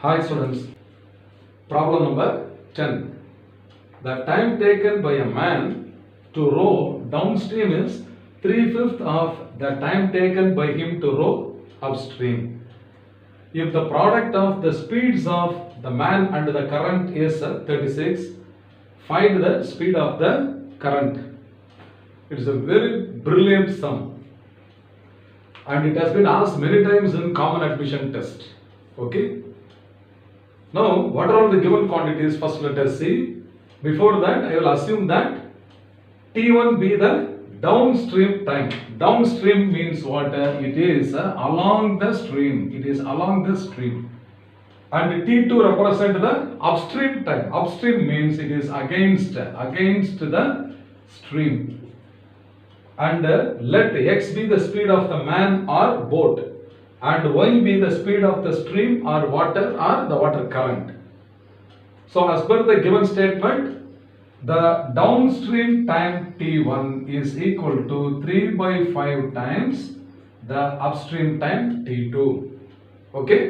Hi students, problem number 10. The time taken by a man to row downstream is 3/5 of the time taken by him to row upstream. If the product of the speeds of the man and the current is 36, find the speed of the current. It is a very brilliant sum and it has been asked many times in common admission test. Okay. Now, what are all the given quantities? First, let us see. Before that, I will assume that T1 be the downstream time. Downstream means what? It is along the stream. It is along the stream. And T2 represent the upstream time. Upstream means it is against the stream. And let X be the speed of the man or boat, and Y be the speed of the stream or the water current. So as per the given statement, the downstream time T1 is equal to 3/5 times the upstream time T2. Okay.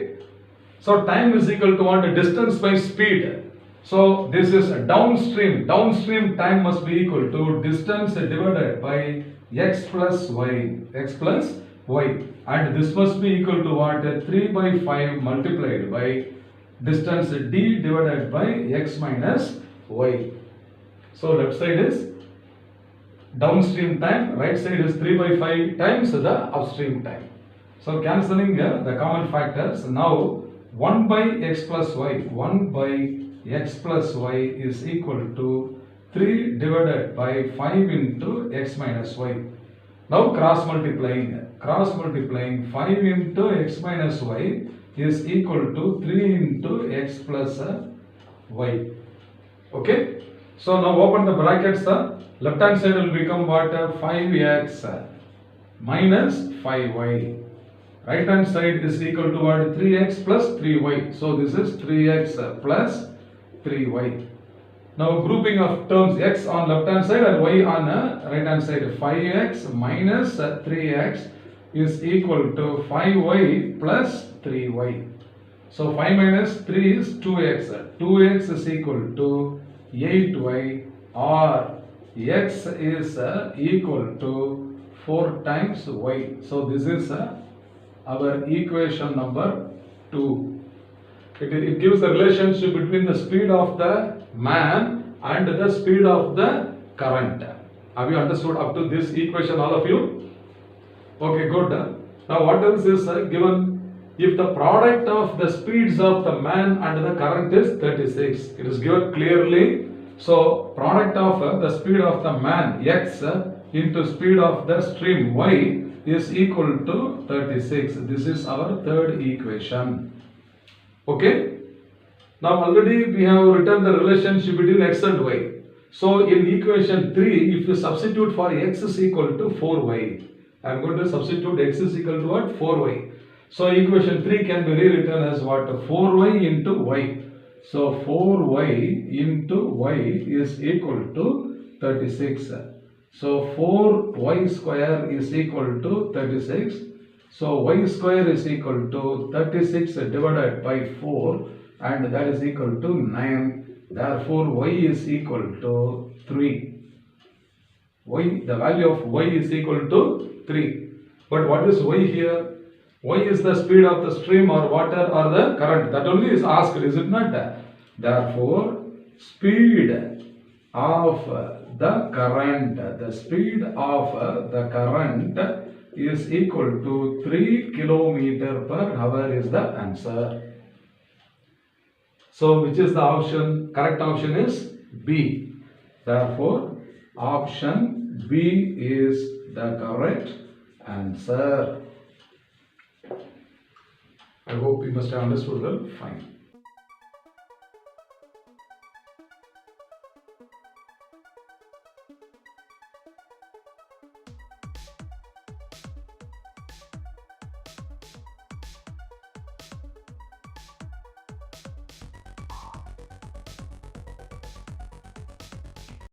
So time is equal to what? Distance by speed. So this is downstream. Downstream time must be equal to distance divided by x plus y. X plus y. And this must be equal to what? 3/5 multiplied by distance d divided by x minus y. So left side is downstream time, right side is 3/5 times the upstream time. So cancelling the common factors, now 1 by x plus y, 1 by x plus y is equal to 3 divided by 5 into x minus y. Now cross multiplying 5 into x minus y is equal to 3 into x plus y. Okay. So now open the brackets. Left hand side will become what? 5x minus 5y. Right hand side is equal to what? 3x plus 3y. So this is 3x plus 3y. Now grouping of terms, x on left hand side and y on right hand side. 5x minus 3x is equal to 5y plus 3y. So 5 minus 3 is 2x. 2x is equal to 8y, or x is equal to 4 times y. So this is our equation number 2. It gives the relationship between the speed of the man and the speed of the current. Have you understood up to this equation, all of you? Okay, good. Now what else is given? If the product of the speeds of the man and the current is 36, it is given clearly. So product of the speed of the man x into speed of the stream y is equal to 36. This is our third equation. Okay. Now already we have written the relationship between x and y. So in equation 3, if you substitute for x is equal to 4y, I am going to substitute x is equal to what? 4y. So equation 3 can be rewritten as what? 4y into y. So 4y into y is equal to 36. So 4y square is equal to 36. So y square is equal to 36 divided by 4, and that is equal to 9. Therefore y is equal to 3. The value of y is equal to 3. But what is y here? Y is the speed of the stream or water or the current. That only is asked, is it not? Therefore, speed of the current, is equal to 3 kilometer per hour is the answer. So, which is the option? Correct option is B. Therefore, option B is the correct answer. I hope you must have understood well. Fine.